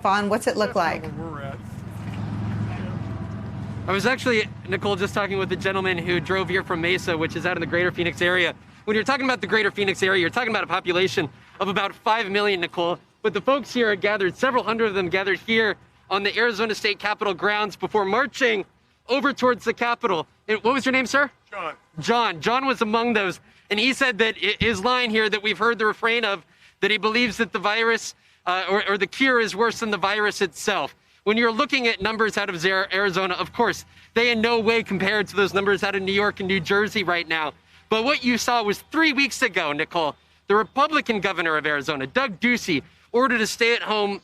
Fawn, what's it look like? I was actually, Nicole, just talking with the gentleman who drove here from Mesa, which is out in the greater Phoenix area. When you're talking about the greater Phoenix area, you're talking about a population of about 5 million, Nicole. But the folks here are gathered, several hundred of them gathered here on the Arizona State Capitol grounds before marching over towards the Capitol. And what was your name, sir? John. John. John was among those. And he said that his line here that we've heard the refrain of, that he believes that the virus or the cure is worse than the virus itself. When you're looking at numbers out of Arizona, of course, they in no way compared to those numbers out of New York and New Jersey right now. But what you saw was 3 weeks ago, Nicole, the Republican governor of Arizona, Doug Ducey, ordered a stay-at-home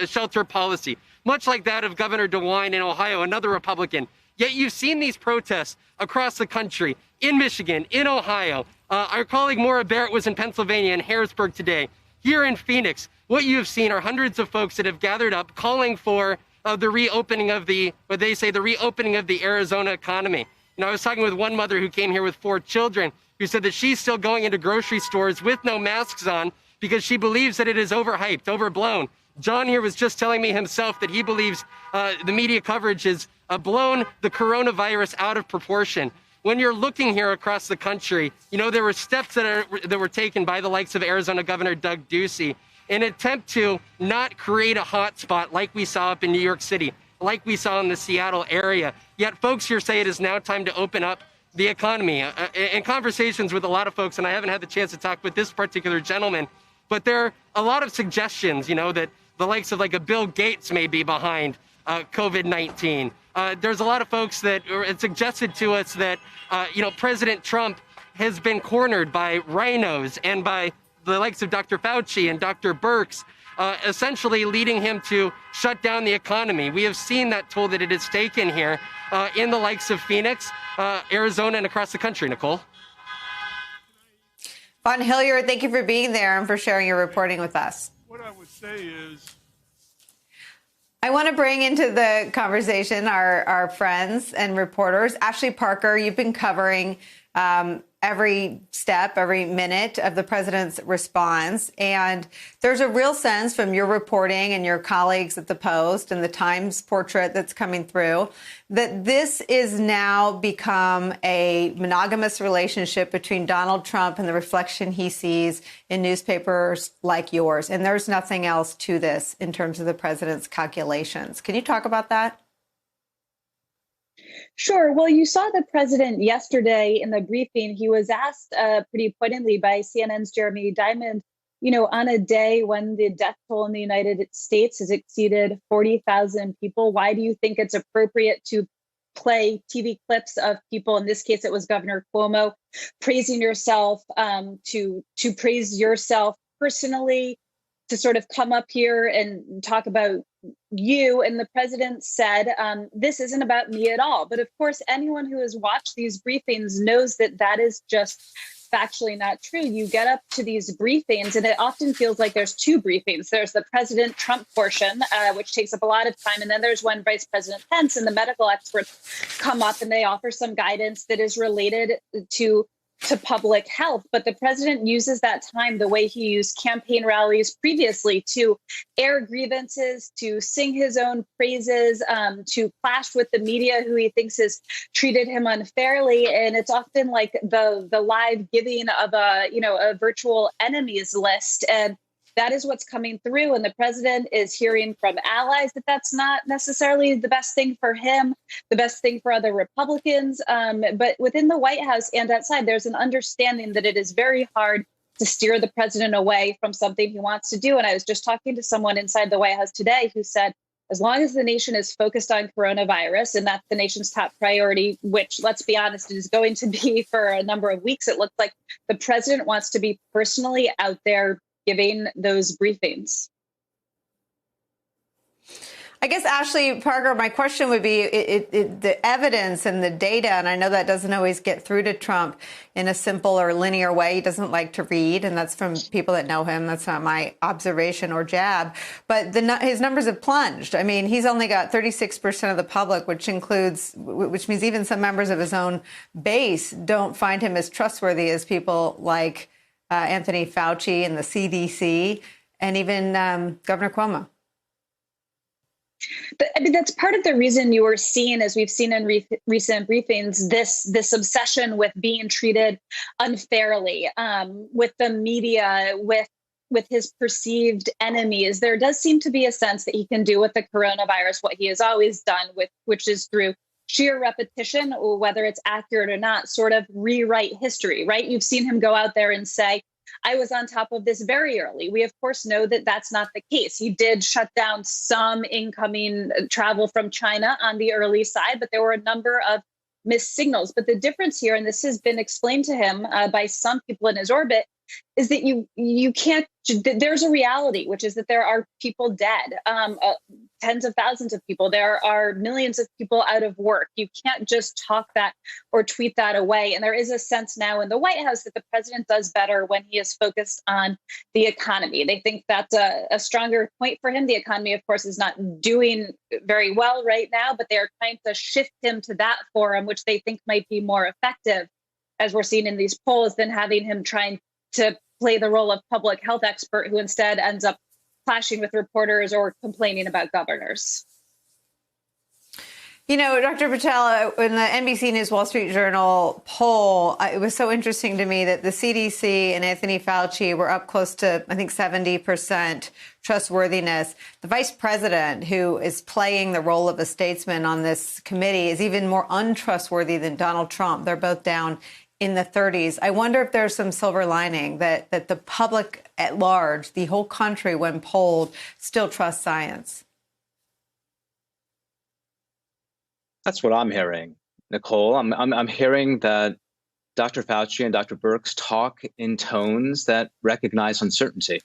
shelter policy, much like that of Governor DeWine in Ohio, another Republican. Yet you've seen these protests across the country, in Michigan, in Ohio. Our colleague Maura Barrett was in Pennsylvania, in Harrisburg today. Here in Phoenix, what you have seen are hundreds of folks that have gathered up calling for the reopening of the reopening of the Arizona economy. You know, I was talking with one mother who came here with 4 children who said that she's still going into grocery stores with no masks on because she believes that it is overhyped, overblown. John here was just telling me himself that he believes the media coverage has blown the coronavirus out of proportion. When you're looking here across the country, you know, there were steps that were taken by the likes of Arizona Governor Doug Ducey in an attempt to not create a hot spot like we saw up in New York City, like we saw in the Seattle area. Yet folks here say it is now time to open up the economy. In conversations with a lot of folks, and I haven't had the chance to talk with this particular gentleman, but there are a lot of suggestions, you know, that the likes of like a Bill Gates may be behind COVID-19. There's a lot of folks that it suggested to us that, you know, President Trump has been cornered by rhinos and by the likes of Dr. Fauci and Dr. Birx, essentially leading him to shut down the economy. We have seen that toll that it has taken here in the likes of Phoenix, Arizona, and across the country, Nicole. Fawn Hilliard, thank you for being there and for sharing your reporting with us. What I would say is, I want to bring into the conversation our friends and reporters. Ashley Parker, you've been covering every step, every minute of the president's response. And there's a real sense from your reporting and your colleagues at the Post and the Times portrait that's coming through that this is now become a monogamous relationship between Donald Trump and the reflection he sees in newspapers like yours. And there's nothing else to this in terms of the president's calculations. Can you talk about that? Sure. Well, you saw the president yesterday in the briefing. He was asked pretty pointedly by CNN's Jeremy Diamond, you know, on a day when the death toll in the United States has exceeded 40,000 people, why do you think it's appropriate to play TV clips of people? In this case, it was Governor Cuomo praising yourself, to praise yourself personally, to sort of come up here and talk about you. And the president said, this isn't about me at all. But of course, anyone who has watched these briefings knows that that is just factually not true. You get up to these briefings and it often feels like there's 2 briefings. There's the President Trump portion, which takes up a lot of time. And then there's when Vice President Pence and the medical experts come up and they offer some guidance that is related to public health. But the president uses that time the way he used campaign rallies previously to air grievances, to sing his own praises, to clash with the media who he thinks has treated him unfairly. And it's often like the live giving of a virtual enemies list. And that is what's coming through. And the president is hearing from allies that that's not necessarily the best thing for him, the best thing for other Republicans. But within the White House and outside, there's an understanding that it is very hard to steer the president away from something he wants to do. And I was just talking to someone inside the White House today who said, as long as the nation is focused on coronavirus, and that's the nation's top priority, which, let's be honest, it is going to be for a number of weeks, it looks like the president wants to be personally out there giving those briefings. I guess, Ashley Parker, my question would be the evidence and the data, and I know that doesn't always get through to Trump in a simple or linear way. He doesn't like to read, and that's from people that know him. That's not my observation or jab. But his numbers have plunged. I mean, he's only got 36% of the public, which means even some members of his own base don't find him as trustworthy as people like Anthony Fauci and the CDC. and even Governor Cuomo. But I mean, that's part of the reason you were seeing, as we've seen in recent briefings, this obsession with being treated unfairly, with the media, with his perceived enemies. There does seem to be a sense that he can do with the coronavirus what he has always done, which is through sheer repetition, or whether it's accurate or not, sort of rewrite history, right? You've seen him go out there and say, I was on top of this very early. We, of course, know that that's not the case. He did shut down some incoming travel from China on the early side, but there were a number of missed signals. But the difference here, and this has been explained to him by some people in his orbit, is that you can't, there's a reality, which is that there are people dead, tens of thousands of people. There are millions of people out of work. You can't just talk that or tweet that away. And there is a sense now in the White House that the president does better when he is focused on the economy. They think that's a stronger point for him. The economy, of course, is not doing very well right now, but they are trying to shift him to that forum, which they think might be more effective, as we're seeing in these polls, than having him trying to play the role of public health expert who instead ends up clashing with reporters or complaining about governors. You know, Dr. Patel, in the NBC News Wall Street Journal poll, it was so interesting to me that the CDC and Anthony Fauci were up close to, I think, 70% trustworthiness. The vice president, who is playing the role of a statesman on this committee, is even more untrustworthy than Donald Trump. They're both down in the 30s. I wonder if there's some silver lining that the public at large, the whole country, when polled, still trusts science. That's what I'm hearing, Nicole. I'm hearing that Dr. Fauci and Dr. Birx talk in tones that recognize uncertainty,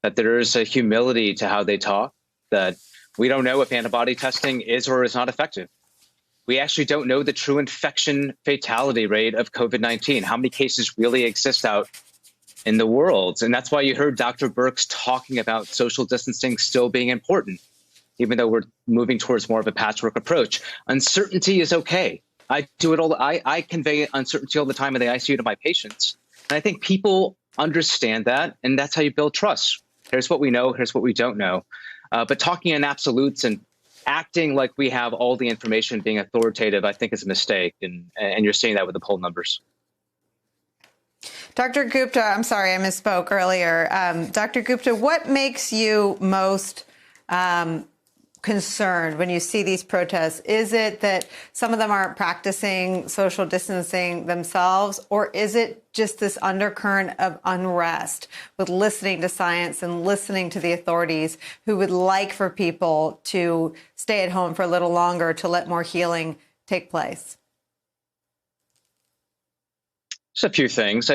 that there is a humility to how they talk, that we don't know if antibody testing is or is not effective. We actually don't know the true infection fatality rate of COVID-19, how many cases really exist out in the world. And that's why you heard Dr. Birx talking about social distancing still being important, even though we're moving towards more of a patchwork approach. Uncertainty is okay. I do it all. I convey uncertainty all the time in the ICU to my patients. And I think people understand that, and that's how you build trust. Here's what we know, here's what we don't know. But talking in absolutes and acting like we have all the information, being authoritative, I think is a mistake. And you're seeing that with the poll numbers. Dr. Gupta, I'm sorry, I misspoke earlier. Dr. Gupta, what makes you most concerned when you see these protests? Is it that some of them aren't practicing social distancing themselves, or is it just this undercurrent of unrest with listening to science and listening to the authorities who would like for people to stay at home for a little longer to let more healing take place? Just a few things.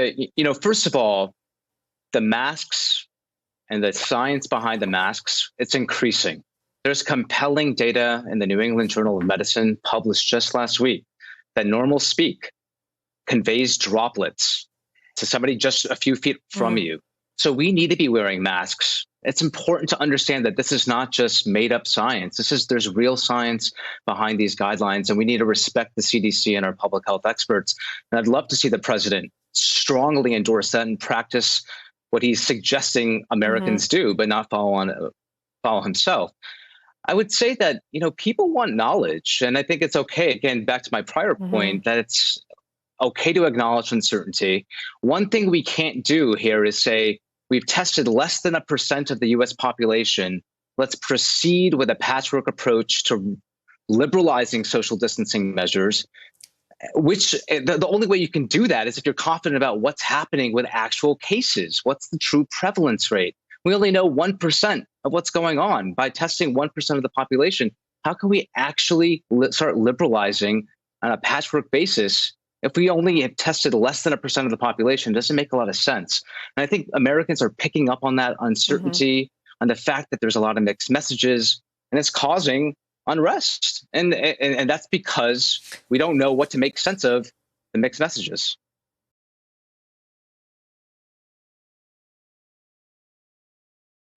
First of all, the masks and the science behind the masks, it's increasing. There's compelling data in the New England Journal of Medicine published just last week that normal speak conveys droplets to somebody just a few feet from you. So we need to be wearing masks. It's important to understand that this is not just made up science. There's real science behind these guidelines, and we need to respect the CDC and our public health experts. And I'd love to see the president strongly endorse that and practice what he's suggesting Americans do, but not follow himself. I would say that, people want knowledge, and I think it's okay, again, back to my prior point, that it's okay to acknowledge uncertainty. One thing we can't do here is say, we've tested less than 1% of the US population. Let's proceed with a patchwork approach to liberalizing social distancing measures, which the only way you can do that is if you're confident about what's happening with actual cases. What's the true prevalence rate? We only know 1% of what's going on. By testing 1% of the population, how can we actually start liberalizing on a patchwork basis? If we only have tested less than 1% of the population, it doesn't make a lot of sense. And I think Americans are picking up on that uncertainty, on the fact that there's a lot of mixed messages, and it's causing unrest. And that's because we don't know what to make sense of the mixed messages.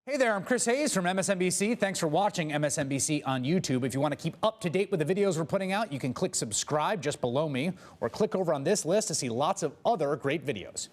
Hey there, I'm Chris Hayes from MSNBC. Thanks for watching MSNBC on YouTube. If you want to keep up to date with the videos we're putting out, you can click subscribe just below me or click over on this list to see lots of other great videos.